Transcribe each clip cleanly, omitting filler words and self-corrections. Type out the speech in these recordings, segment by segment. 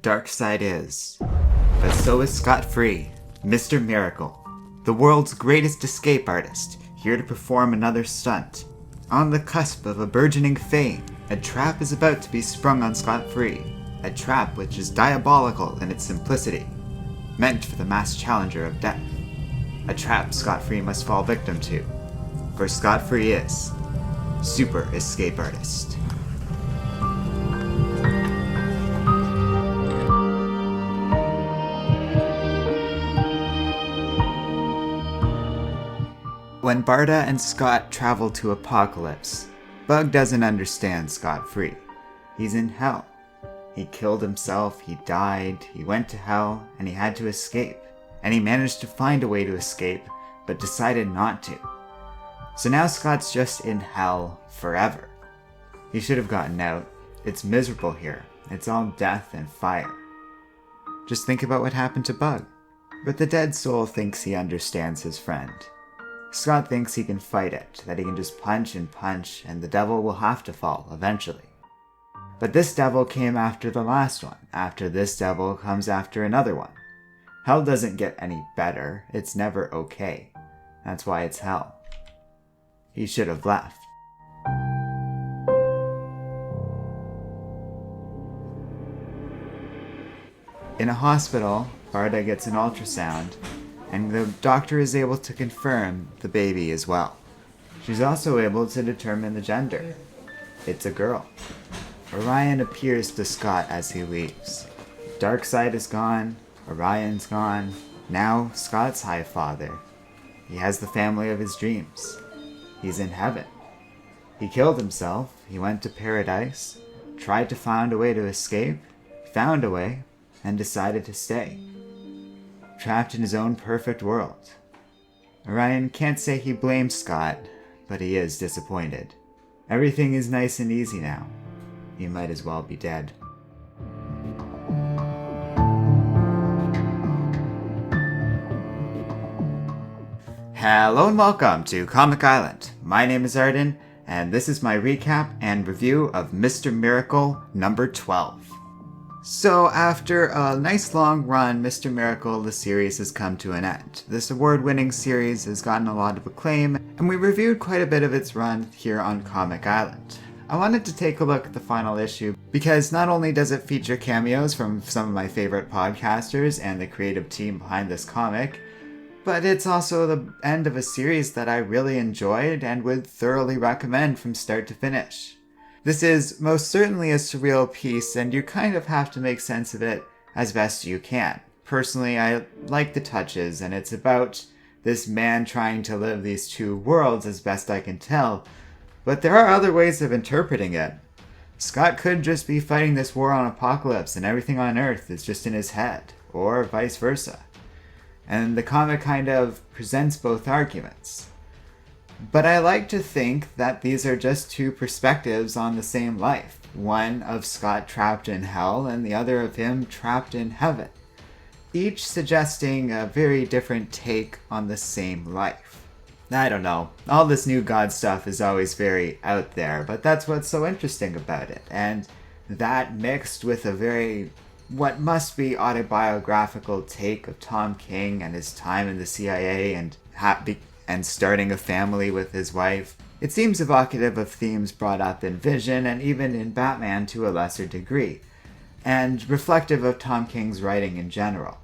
Darkseid is. But so is scot-free, Mr. Miracle, the world's greatest escape artist, here to perform another stunt. On the cusp of a burgeoning fame, a trap is about to be sprung on scot-free, a trap which is diabolical in its simplicity, meant for the masked challenger of death. A trap scot-free must fall victim to, for scot-free is Super Escape Artist. When Barda and Scott travel to Apocalypse, Bug doesn't understand scot-free. He's in hell. He killed himself, he died, he went to hell, and he had to escape. And he managed to find a way to escape, but decided not to. So now Scott's just in hell forever. He should have gotten out. It's miserable here. It's all death and fire. Just think about what happened to Bug. But the dead soul thinks he understands his friend. Scott thinks he can fight it, that he can just punch, and the devil will have to fall eventually. But this devil came after the last one. After this devil comes after another one. Hell doesn't get any better. It's never okay. That's why it's hell. He should have left. In a hospital, Barda gets an ultrasound, and the doctor is able to confirm the baby as well. She's also able to determine the gender. It's a girl. Orion appears to Scott as he leaves. Darkseid is gone, Orion's gone, now Scott's High Father. He has the family of his dreams. He's in heaven. He killed himself, he went to paradise, tried to find a way to escape, found a way, and decided to stay. Trapped in his own perfect world. Orion can't say he blames Scott, but he is disappointed. Everything is nice and easy now. He might as well be dead. Hello and welcome to Comic Island. My name is Arden, and this is my recap and review of Mr. Miracle number 12. So after a nice long run, Mr. Miracle, the series has come to an end. This award-winning series has gotten a lot of acclaim, and we reviewed quite a bit of its run here on Comic Island. I wanted to take a look at the final issue because not only does it feature cameos from some of my favorite podcasters and the creative team behind this comic, but it's also the end of a series that I really enjoyed and would thoroughly recommend from start to finish. This is most certainly a surreal piece, and you kind of have to make sense of it as best you can. Personally, I like the touches, and it's about this man trying to live these two worlds as best I can tell, but there are other ways of interpreting it. Scott could just be fighting this war on Apocalypse, and everything on Earth is just in his head, or vice versa. And the comic kind of presents both arguments. But I like to think that these are just two perspectives on the same life. One of Scott trapped in hell and the other of him trapped in heaven. Each suggesting a very different take on the same life. I don't know. All this new God stuff is always very out there, but that's what's so interesting about it. And that mixed with a very, what must be autobiographical take of Tom King and his time in the CIA and starting a family with his wife. It seems evocative of themes brought up in Vision and even in Batman to a lesser degree, and reflective of Tom King's writing in general.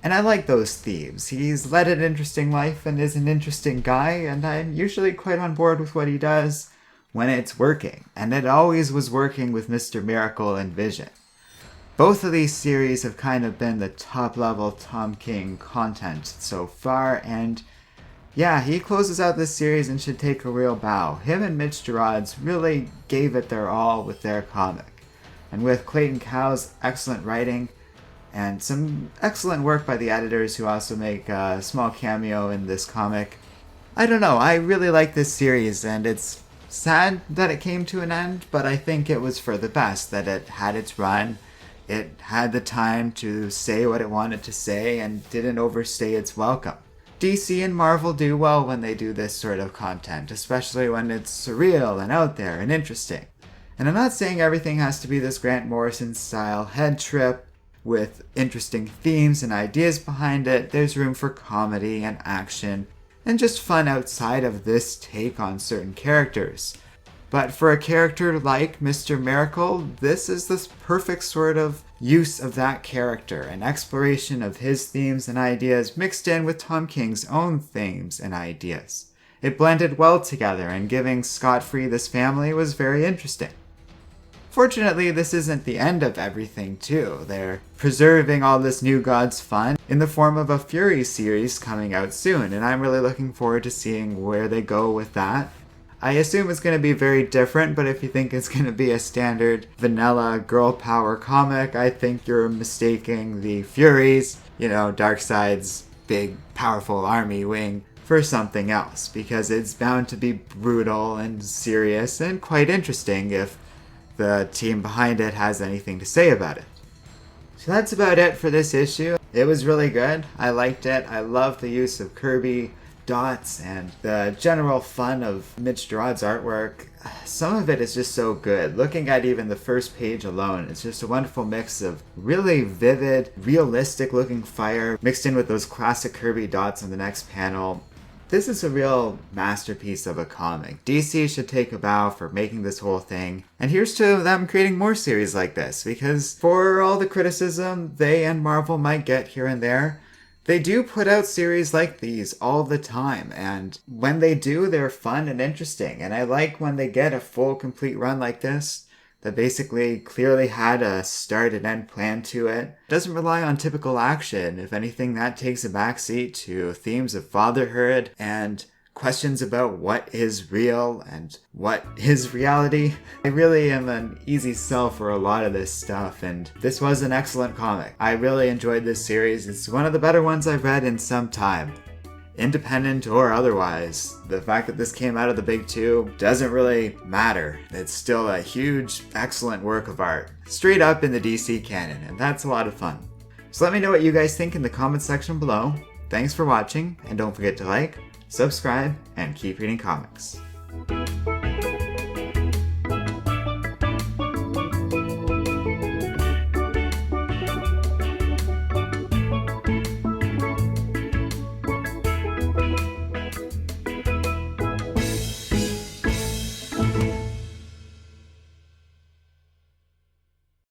And I like those themes. He's led an interesting life and is an interesting guy, and I'm usually quite on board with what he does when it's working, and it always was working with Mr. Miracle and Vision. Both of these series have kind of been the top-level Tom King content so far, and yeah, he closes out this series and should take a real bow. Him and Mitch Gerads really gave it their all with their comic. And with Clayton Cowles' excellent writing and some excellent work by the editors who also make a small cameo in this comic, I don't know, I really like this series, and it's sad that it came to an end, but I think it was for the best, that it had its run. It had the time to say what it wanted to say and didn't overstay its welcome. DC and Marvel do well when they do this sort of content, especially when it's surreal and out there and interesting. And I'm not saying everything has to be this Grant Morrison style head trip with interesting themes and ideas behind it. There's room for comedy and action, and just fun outside of this take on certain characters. But for a character like Mr. Miracle, this is this perfect sort of use of that character, an exploration of his themes and ideas mixed in with Tom King's own themes and ideas. It blended well together, and giving scot-free this family was very interesting. Fortunately, this isn't the end of everything too. They're preserving all this New Gods fun in the form of a Fury series coming out soon, and I'm really looking forward to seeing where they go with that. I assume it's going to be very different, but if you think it's going to be a standard vanilla girl power comic, I think you're mistaking the Furies, Darkseid's big powerful army wing, for something else, because it's bound to be brutal and serious and quite interesting if the team behind it has anything to say about it. So that's about it for this issue. It was really good. I liked it. I love the use of Kirby dots and the general fun of Mitch Gerads' artwork. Some of it is just so good. Looking at even the first page alone, it's just a wonderful mix of really vivid, realistic looking fire mixed in with those classic Kirby dots on the next panel. This is a real masterpiece of a comic. DC should take a bow for making this whole thing. And here's to them creating more series like this, because for all the criticism they and Marvel might get here and there, they do put out series like these all the time, and when they do, they're fun and interesting. And I like when they get a full, complete run like this that basically clearly had a start and end plan to it. Doesn't rely on typical action. If anything, that takes a backseat to themes of fatherhood and questions about what is real and what is reality. I really am an easy sell for a lot of this stuff, and this was an excellent comic. I really enjoyed this series. It's one of the better ones I've read in some time. Independent or otherwise, the fact that this came out of the big two doesn't really matter. It's still a huge, excellent work of art, straight up in the DC canon, and that's a lot of fun. So let me know what you guys think in the comment section below. Thanks for watching, and don't forget to like, subscribe, and keep reading comics.